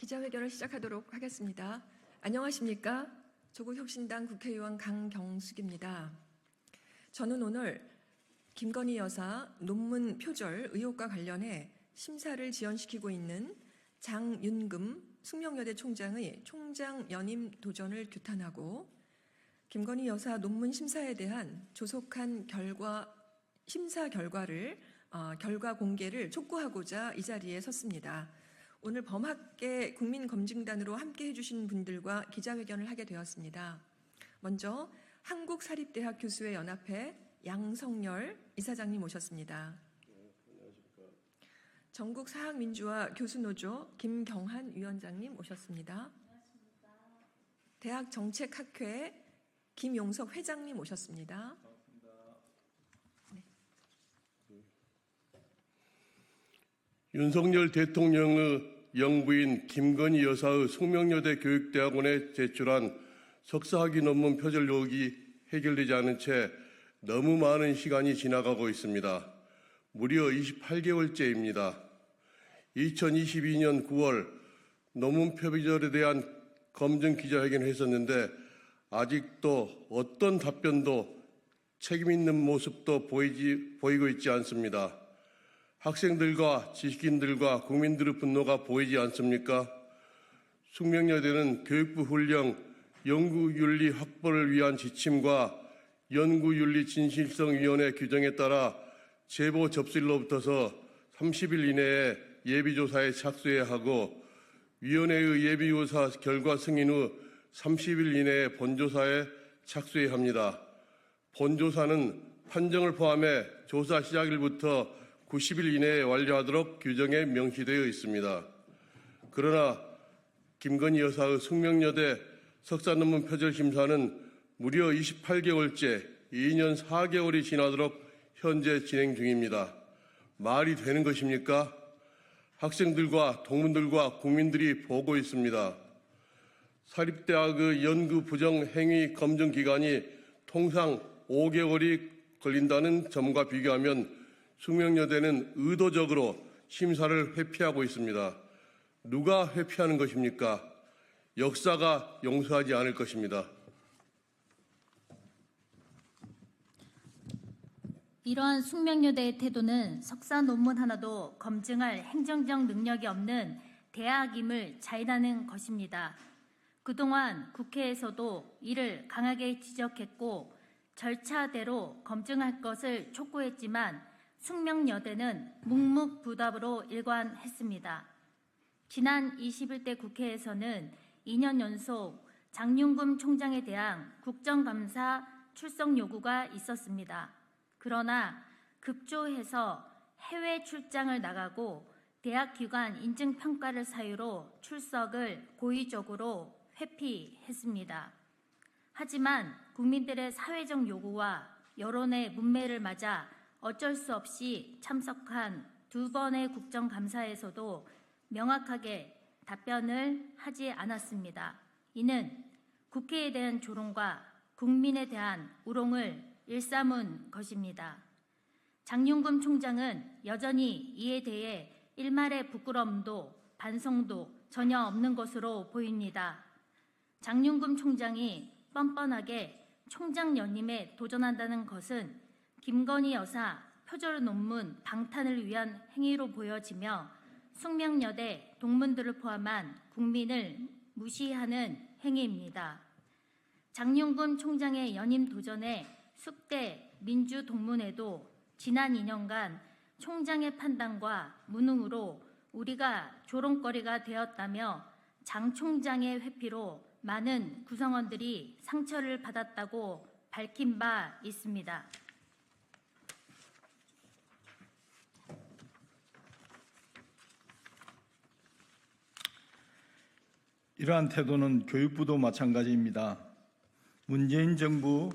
기자회견을 시작하도록 하겠습니다. 안녕하십니까? 조국혁신당 국회의원 강경숙입니다. 저는 오늘 김건희 여사 논문 표절 의혹과 관련해 심사를 지연시키고 있는 장윤금 숙명여대 총장의 총장 연임 도전을 규탄하고 김건희 여사 논문 심사에 대한 조속한 심사 결과 공개를 촉구하고자 이 자리에 섰습니다. 오늘 범학계 국민검증단으로 함께 해주신 분들과 기자회견을 하게 되었습니다. 먼저 한국사립대학 교수회 연합회 양성열 이사장님 모셨습니다. 안녕하십니까. 전국사학민주화 교수노조 김경한 위원장님 모셨습니다. 안녕하십니까. 대학정책학회 김용석 회장님 모셨습니다. 반갑습니다. 네. 윤석열 대통령의 영부인 김건희 여사의 숙명여대 교육대학원에 제출한 석사학위 논문 표절 의혹이 해결되지 않은 채 너무 많은 시간이 지나가고 있습니다. 무려 28개월째입니다. 2022년 9월 논문 표절에 대한 검증 기자회견을 했었는데 아직도 어떤 답변도 책임 있는 모습도 보이고 있지 않습니다. 학생들과 지식인들과 국민들의 분노가 보이지 않습니까? 숙명여대는 교육부 훈령 연구윤리 확보를 위한 지침과 연구윤리 진실성위원회 규정에 따라 제보 접수일로부터서 30일 이내에 예비조사에 착수해야 하고 위원회의 예비조사 결과 승인 후 30일 이내에 본조사에 착수해야 합니다. 본조사는 판정을 포함해 조사 시작일부터 90일 이내에 완료하도록 규정에 명시되어 있습니다. 그러나 김건희 여사의 숙명여대 석사논문 표절 심사는 무려 28개월째 2년 4개월이 지나도록 현재 진행 중입니다. 말이 되는 것입니까? 학생들과 동문들과 국민들이 보고 있습니다. 사립대학의 연구 부정 행위 검증 기간이 통상 5개월이 걸린다는 점과 비교하면 숙명여대는 의도적으로 심사를 회피하고 있습니다. 누가 회피하는 것입니까? 역사가 용서하지 않을 것입니다. 이러한 숙명여대의 태도는 석사 논문 하나도 검증할 행정적 능력이 없는 대학임을 자인하는 것입니다. 그동안 국회에서도 이를 강하게 지적했고 절차대로 검증할 것을 촉구했지만 숙명여대는 묵묵부답으로 일관했습니다. 지난 21대 국회에서는 2년 연속 장윤금 총장에 대한 국정감사 출석 요구가 있었습니다. 그러나 급조해서 해외 출장을 나가고 대학기관 인증평가를 사유로 출석을 고의적으로 회피했습니다. 하지만 국민들의 사회적 요구와 여론의 문매를 맞아 어쩔 수 없이 참석한 2번의 국정감사에서도 명확하게 답변을 하지 않았습니다. 이는 국회에 대한 조롱과 국민에 대한 우롱을 일삼은 것입니다. 장윤금 총장은 여전히 이에 대해 일말의 부끄러움도 반성도 전혀 없는 것으로 보입니다. 장윤금 총장이 뻔뻔하게 총장 연임에 도전한다는 것은 김건희 여사 표절 논문 방탄을 위한 행위로 보여지며 숙명여대 동문들을 포함한 국민을 무시하는 행위입니다. 장윤금 총장의 연임 도전에 숙대 민주동문회도 지난 2년간 총장의 판단과 무능으로 우리가 조롱거리가 되었다며 장 총장의 회피로 많은 구성원들이 상처를 받았다고 밝힌 바 있습니다. 이러한 태도는 교육부도 마찬가지입니다. 문재인 정부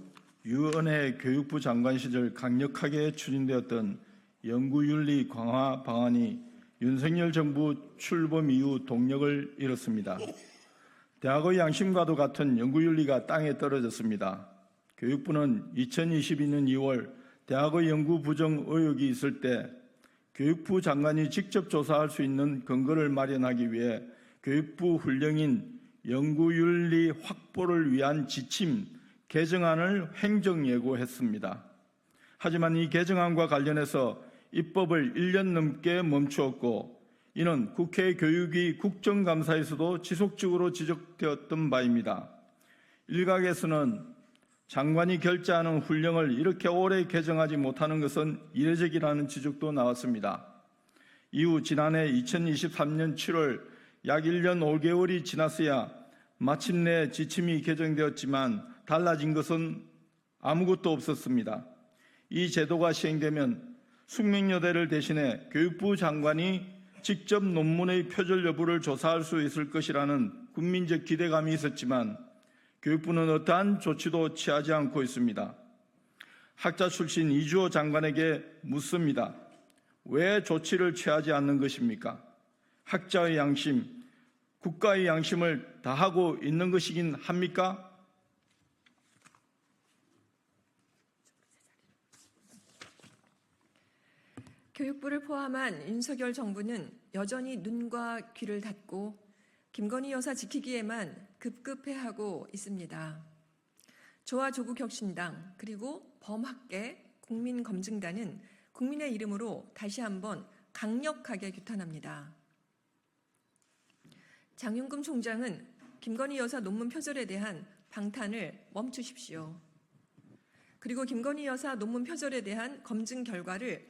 유은혜 교육부 장관 시절 강력하게 추진되었던 연구윤리 강화 방안이 윤석열 정부 출범 이후 동력을 잃었습니다. 대학의 양심과도 같은 연구윤리가 땅에 떨어졌습니다. 교육부는 2022년 2월 대학의 연구 부정 의혹이 있을 때 교육부 장관이 직접 조사할 수 있는 근거를 마련하기 위해 교육부 훈령인 연구윤리 확보를 위한 지침 개정안을 행정예고했습니다. 하지만 이 개정안과 관련해서 입법을 1년 넘게 멈추었고 이는 국회 교육위 국정감사에서도 지속적으로 지적되었던 바입니다. 일각에서는 장관이 결재하는 훈령을 이렇게 오래 개정하지 못하는 것은 이례적이라는 지적도 나왔습니다. 이후 지난해 2023년 7월 약 1년 5개월이 지났어야 마침내 지침이 개정되었지만 달라진 것은 아무것도 없었습니다. 이 제도가 시행되면 숙명여대를 대신해 교육부 장관이 직접 논문의 표절 여부를 조사할 수 있을 것이라는 국민적 기대감이 있었지만 교육부는 어떠한 조치도 취하지 않고 있습니다. 학자 출신 이주호 장관에게 묻습니다. 왜 조치를 취하지 않는 것입니까? 학자의 양심, 국가의 양심을 다하고 있는 것이긴 합니까? 교육부를 포함한 윤석열 정부는 여전히 눈과 귀를 닫고 김건희 여사 지키기에만 급급해하고 있습니다. 저와 조국혁신당 그리고 범학계 국민검증단은 국민의 이름으로 다시 한번 강력하게 규탄합니다. 장윤금 총장은 김건희 여사 논문 표절에 대한 방탄을 멈추십시오. 그리고 김건희 여사 논문 표절에 대한 검증 결과를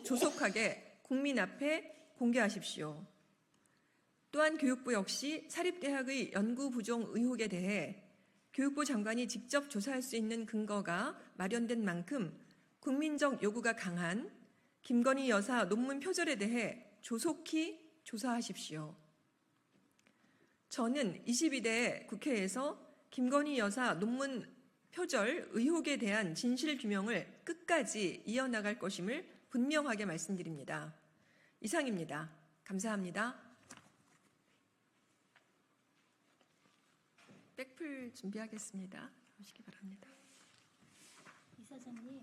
조속하게 국민 앞에 공개하십시오. 또한 교육부 역시 사립대학의 연구 부정 의혹에 대해 교육부 장관이 직접 조사할 수 있는 근거가 마련된 만큼 국민적 요구가 강한 김건희 여사 논문 표절에 대해 조속히 조사하십시오. 저는 22대 국회에서 김건희 여사 논문 표절 의혹에 대한 진실 규명을 끝까지 이어나갈 것임을 분명하게 말씀드립니다. 이상입니다. 감사합니다. 백풀 준비하겠습니다. 오시기 바랍니다. 이사장님,